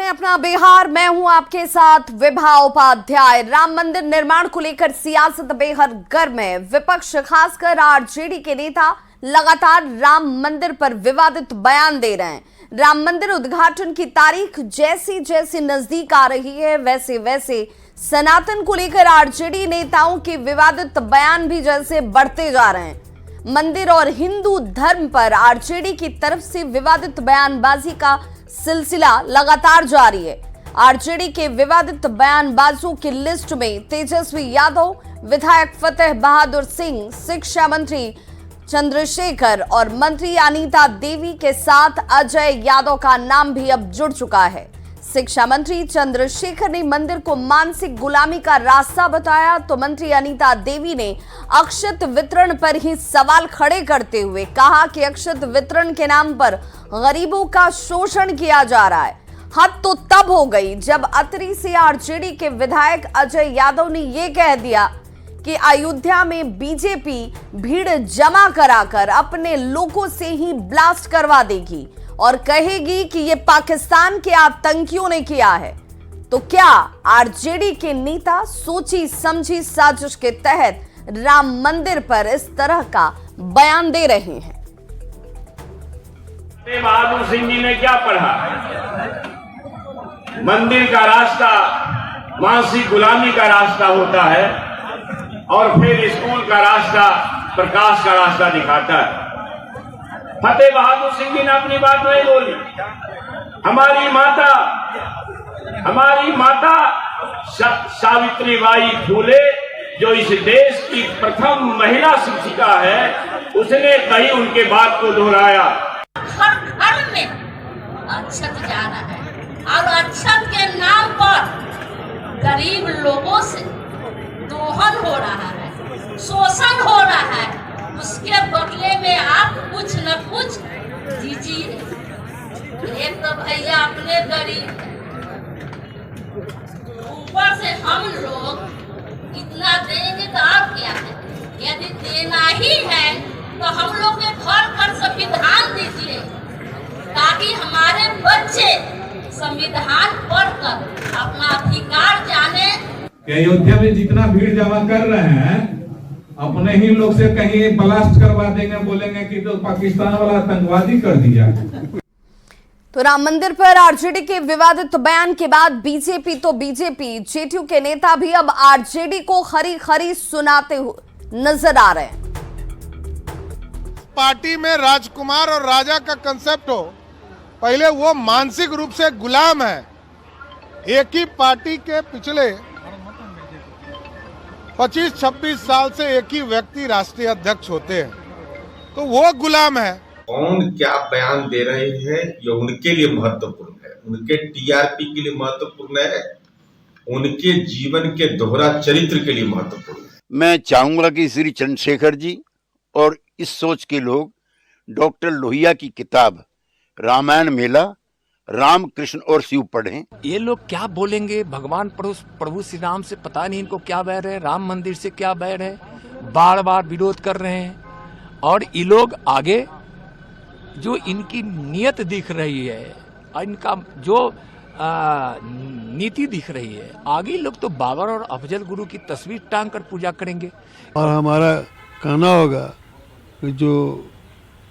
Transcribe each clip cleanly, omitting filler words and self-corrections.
हैं अपना बिहार। मैं हूं आपके साथ विभा उपाध्याय। राम मंदिर निर्माण को लेकर सियासत बेहद गर्म है। विपक्ष खासकर आरजेडी के नेता लगातार राम मंदिर पर विवादित बयान दे रहे हैं। राम मंदिर उद्घाटन की तारीख जैसी जैसी नजदीक आ रही है वैसे वैसे सनातन को लेकर आरजेडी नेताओं के विवादित बयान भी जैसे बढ़ते जा रहे हैं। मंदिर और हिंदू धर्म पर आरजेडी की तरफ से विवादित बयानबाजी का सिलसिला लगातार जारी है। आरजेडी के विवादित बयानबाजों की लिस्ट में तेजस्वी यादव, विधायक फतेह बहादुर सिंह, शिक्षा मंत्री चंद्रशेखर और मंत्री अनीता देवी के साथ अजय यादव का नाम भी अब जुड़ चुका है। शिक्षा मंत्री चंद्रशेखर ने मंदिर को मानसिक गुलामी का रास्ता बताया तो मंत्री अनीता देवी ने अक्षत वितरण पर ही सवाल खड़े करते हुए कहा कि अक्षत वितरण के नाम पर गरीबों का शोषण किया जा रहा है। हद तो तब हो गई जब अतरी से आरजेडी के विधायक अजय यादव ने यह कह दिया कि अयोध्या में बीजेपी भीड़ जमा कराकर अपने लोगों से ही ब्लास्ट करवा देगी और कहेगी कि ये पाकिस्तान के आतंकियों ने किया है। तो क्या आरजेडी के नेता सोची समझी साजिश के तहत राम मंदिर पर इस तरह का बयान दे रहे हैं? बहादुर सिंह जी ने क्या पढ़ा? मंदिर का रास्ता मानसिक गुलामी का रास्ता होता है और फिर स्कूल का रास्ता प्रकाश का रास्ता दिखाता है। फतेह बहादुर सिंह जी ने अपनी बात नहीं बोली। हमारी माता सावित्रीबाई फूले जो इस देश की प्रथम महिला शिक्षिका है, उसने कहीं उनके बात को दोहराया। हर घर में अक्षत जा रहा है और अक्षत के नाम पर गरीब लोगों से दोहन हो रहा है, शोषण हो रहा है। उसके बदले में आप कुछ न कुछ दीजिए। एक तो भैया अपने गरीब, ऊपर से हम लोग इतना देंगे तो और क्या है? यदि देना ही है तो हम लोग के घर संविधान दीजिए ताकि हमारे बच्चे संविधान पढ़कर अपना अधिकार जाने। अयोध्या में जितना भीड़ जमा कर रहे हैं अपने ही लोग से कहीं ब्लास्ट करवा देंगे, बोलेंगे कि तो पाकिस्तान वाला आतंकवादी कर दिया। तो राम मंदिर पर आरजेडी के विवादित बयान के बाद बीजेपी जेडीयू के नेता भी अब आरजेडी को खरी खरी सुनाते हुए नजर आ रहे हैं। पार्टी में राजकुमार और राजा का कंसेप्ट हो, पहले वो मानसिक रूप से गुलाम है। एक ही पार्टी के पिछले 25-26 साल से एक ही व्यक्ति राष्ट्रीय अध्यक्ष होते हैं, तो वो गुलाम है। कौन क्या बयान दे रहे हैं ये उनके लिए महत्वपूर्ण है, उनके टीआरपी के लिए महत्वपूर्ण है, उनके जीवन के दोहरा चरित्र के लिए महत्वपूर्ण है। मैं चाहूंगा कि श्री चंद्रशेखर जी और इस सोच के लोग डॉक्टर लोहिया की किताब रामायण मेला राम कृष्ण और शिव पढ़ें। ये लोग क्या बोलेंगे? भगवान प्रभु श्री राम से पता नहीं इनको क्या बैर है, राम मंदिर से क्या बैर है, बार बार विरोध कर रहे हैं। और ये लोग आगे जो इनकी नियत दिख रही है, इनका जो नीति दिख रही है, आगे लोग तो बाबर और अफजल गुरु की तस्वीर टांग कर पूजा करेंगे। और हमारा कहना होगा कि जो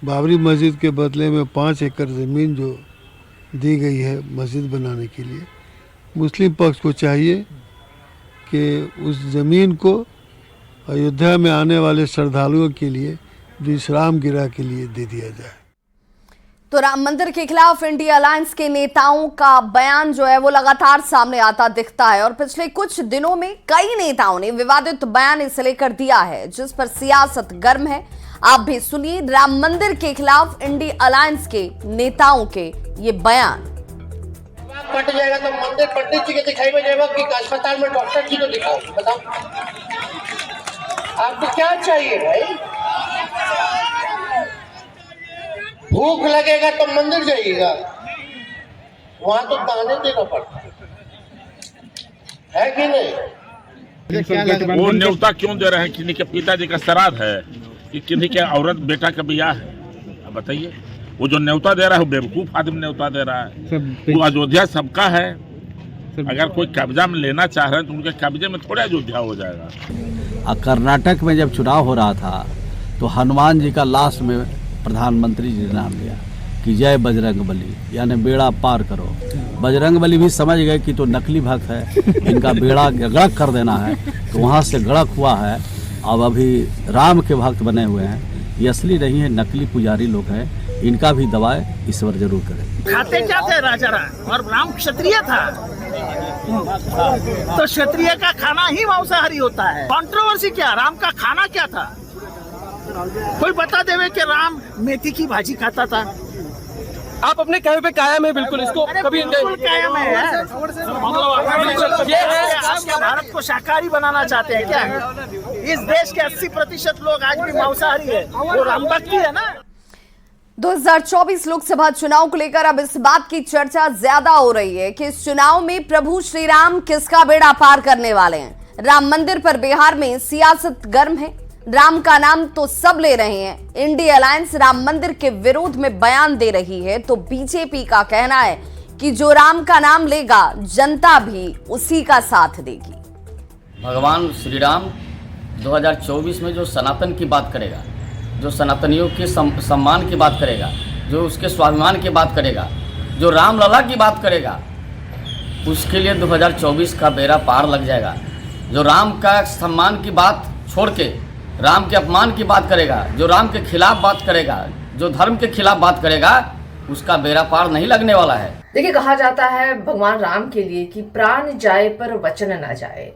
बाबरी मस्जिद के बदले में 5 एकड़ जमीन जो दी गई है मस्जिद बनाने के लिए, मुस्लिम पक्ष को चाहिए कि उस ज़मीन को अयोध्या में आने वाले श्रद्धालुओं के लिए विश्राम गृह के लिए दे दिया जाए। तो राम मंदिर के खिलाफ इंडिया अलायंस के नेताओं का बयान जो है वो लगातार सामने आता दिखता है और पिछले कुछ दिनों में कई नेताओं ने विवादित बयान इसे लेकर दिया है जिस पर सियासत गर्म है। आप भी सुनिए राम मंदिर के खिलाफ इंडिया अलायंस के नेताओं के ये बयान। कट जाएगा तो मंदिर पंडित जी के दिखाई में जाएगा कि अस्पताल में डॉक्टर जी को दिखाओ। बताओ आपको क्या चाहिए भाई? भूख लगेगा तो मंदिर जाइएगा, वहां तो दाने देना पड़ता है कि नहीं? वो न्योता क्यों दे रहे हैं? किन्हीं के पिताजी का श्राद्ध है कि किन्हीं के औरत बेटा का ब्याह है? अब बताइए। वो जो न्योता दे रहा है वो बेवकूफ आदमी न्योता दे रहा है। वो अयोध्या सबका है, अगर कोई कब्जा में लेना चाह रहे हैं तो उनके कब्जे में थोड़ा अयोध्या हो जाएगा। कर्नाटक में जब चुनाव हो रहा था तो हनुमान जी का लास्ट में प्रधानमंत्री जी ने नाम लिया कि जय बजरंग बली, यानी बेड़ा पार करो। बजरंग बली भी समझ गए कि तो नकली भक्त है, इनका बेड़ा गड़क कर देना है, तो वहाँ से गड़क हुआ है। अब अभी राम के भक्त बने हुए हैं, ये असली नहीं है, नकली पुजारी लोग हैं, इनका भी दवाई ईश्वर जरूर करें। खाते क्या थे राजा राम, और राम क्षत्रिय था, तो क्षत्रिय का खाना ही मांसाहारी होता है। कंट्रोवर्सी क्या, राम का खाना क्या था? कोई बता देवे कि राम मेथी की भाजी खाता था। आप अपने कहे पे कायम है बिल्कुल, इसको कभी बिल्कुल कायम है। ये है, आप क्या भारत को शाकाहारी बनाना चाहते हैं क्या? इस देश के 80% लोग आज भी मांसाहारी है, वो राम भक्ति है ना। 2024 लोकसभा चुनाव को लेकर अब इस बात की चर्चा ज्यादा हो रही है कि इस चुनाव में प्रभु श्री राम किसका बेड़ा पार करने वाले हैं। राम मंदिर पर बिहार में सियासत गर्म है। राम का नाम तो सब ले रहे हैं। इंडिया अलायंस राम मंदिर के विरोध में बयान दे रही है, तो बीजेपी का कहना है कि जो राम का नाम लेगा जनता भी उसी का साथ देगी। भगवान श्री राम 2024 में जो सनातन की बात करेगा, जो सनातनियों के सम्मान की बात करेगा, जो उसके स्वाभिमान की बात करेगा, जो रामलला की बात करेगा, उसके लिए 2024 का बेड़ा पार लग जाएगा। जो राम का सम्मान की बात छोड़ के राम के अपमान की बात करेगा, जो राम के खिलाफ बात करेगा, जो धर्म के खिलाफ बात करेगा, उसका बेड़ा पार नहीं लगने वाला है। देखिए, कहा जाता है भगवान राम के लिए कि प्राण जाए पर वचन न जाए,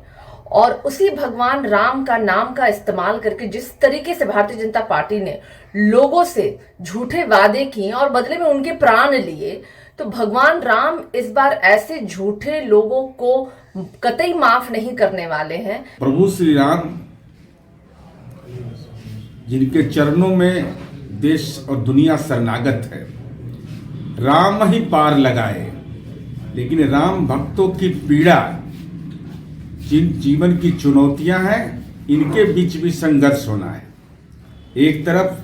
और उसी भगवान राम का नाम का इस्तेमाल करके जिस तरीके से भारतीय जनता पार्टी ने लोगों से झूठे वादे किए और बदले में उनके प्राण लिए, तो भगवान राम इस बार ऐसे झूठे लोगों को कतई माफ नहीं करने वाले हैं। प्रभु श्री राम जिनके चरणों में देश और दुनिया शरणागत है, राम ही पार लगाए। लेकिन राम भक्तों की पीड़ा, जिन जीवन की चुनौतियां हैं, इनके बीच भी संघर्ष होना है। एक तरफ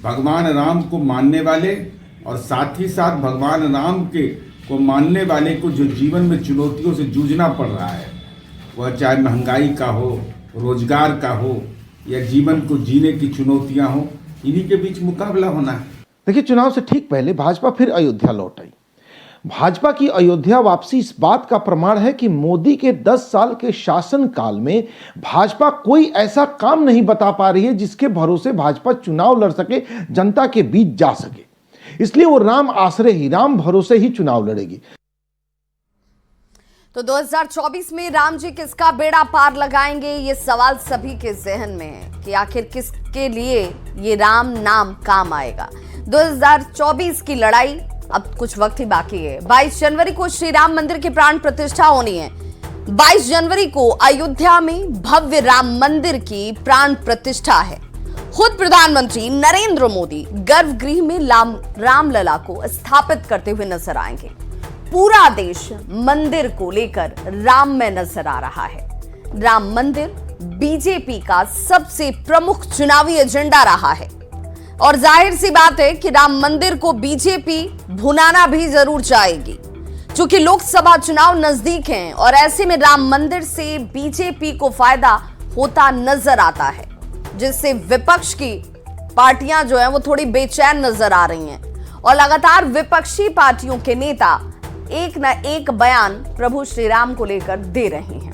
भगवान राम को मानने वाले और साथ ही साथ भगवान राम के को मानने वाले को जो जीवन में चुनौतियों से जूझना पड़ रहा है, वह चाहे महंगाई का हो, रोजगार का हो, या जीवन को जीने की चुनौतियां हो, इन्हीं के बीच मुकाबला होना है। देखिए, चुनाव से ठीक पहले भाजपा फिर अयोध्या लौट आई। भाजपा की अयोध्या वापसी इस बात का प्रमाण है कि मोदी के 10 साल के शासन काल में भाजपा कोई ऐसा काम नहीं बता पा रही है जिसके भरोसे भाजपा चुनाव लड़ सके, जनता के बीच जा सके। इसलिए वो राम आश्रय ही, राम भरोसे ही चुनाव लड़ेगी। तो 2024 में राम जी किसका बेड़ा पार लगाएंगे, ये सवाल सभी के जहन में है कि आखिर किसके लिए ये राम नाम काम आएगा। 2024 की लड़ाई अब कुछ वक्त ही बाकी है। 22 जनवरी को श्री राम मंदिर की प्राण प्रतिष्ठा होनी है। 22 जनवरी को अयोध्या में भव्य राम मंदिर की प्राण प्रतिष्ठा है। खुद प्रधानमंत्री नरेंद्र मोदी गर्भगृह में रामलला को स्थापित करते हुए नजर आएंगे। पूरा देश मंदिर को लेकर राम में नजर आ रहा है। राम मंदिर बीजेपी का सबसे प्रमुख चुनावी एजेंडा रहा है, और जाहिर सी बात है कि राम मंदिर को बीजेपी भुनाना भी जरूर चाहेगी, क्योंकि लोकसभा चुनाव नजदीक हैं और ऐसे में राम मंदिर से बीजेपी को फायदा होता नजर आता है, जिससे विपक्ष की पार्टियां जो है वो थोड़ी बेचैन नजर आ रही हैं, और लगातार विपक्षी पार्टियों के नेता एक न एक बयान प्रभु श्री राम को लेकर दे रहे हैं,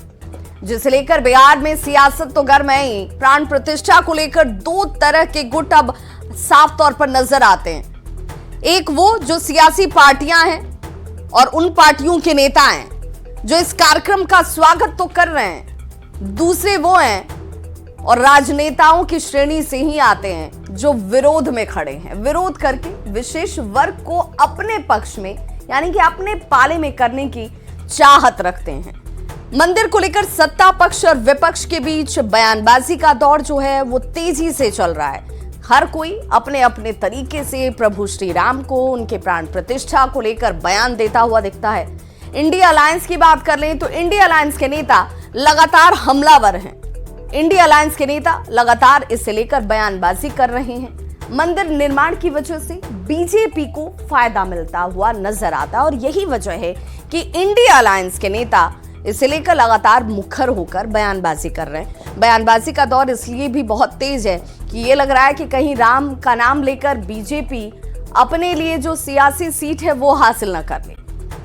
जिसे लेकर बिहार में सियासत तो गर्म है ही। प्राण प्रतिष्ठा को लेकर दो तरह के गुट अब साफ तौर पर नजर आते हैं। एक वो जो सियासी पार्टियां हैं और उन पार्टियों के नेता हैं जो इस कार्यक्रम का स्वागत तो कर रहे हैं, दूसरे वो हैं और राजनेताओं की श्रेणी से ही आते हैं जो विरोध में खड़े हैं, विरोध करके विशेष वर्ग को अपने पक्ष में यानी कि अपने पाले में करने की चाहत रखते हैं। मंदिर को लेकर सत्ता पक्ष और विपक्ष के बीच बयानबाजी का दौर जो है वो तेजी से चल रहा है। हर कोई अपने अपने तरीके से प्रभु श्री राम को, उनके प्राण प्रतिष्ठा को लेकर बयान देता हुआ दिखता है। इंडिया अलायंस की बात कर लें तो इंडिया अलायंस के नेता लगातार हमलावर हैं। इंडिया अलायंस के नेता लगातार इसे लेकर बयानबाजी कर रहे हैं। मंदिर निर्माण की वजह से बीजेपी को फायदा मिलता हुआ नजर आता है और यही वजह है कि इंडिया अलायंस के नेता इसे लेकर लगातार मुखर होकर बयानबाजी कर रहे हैं। बयानबाजी का दौर इसलिए भी बहुत तेज है कि ये लग रहा है कि कहीं राम का नाम लेकर बीजेपी अपने लिए जो सियासी सीट है वो हासिल न कर ले।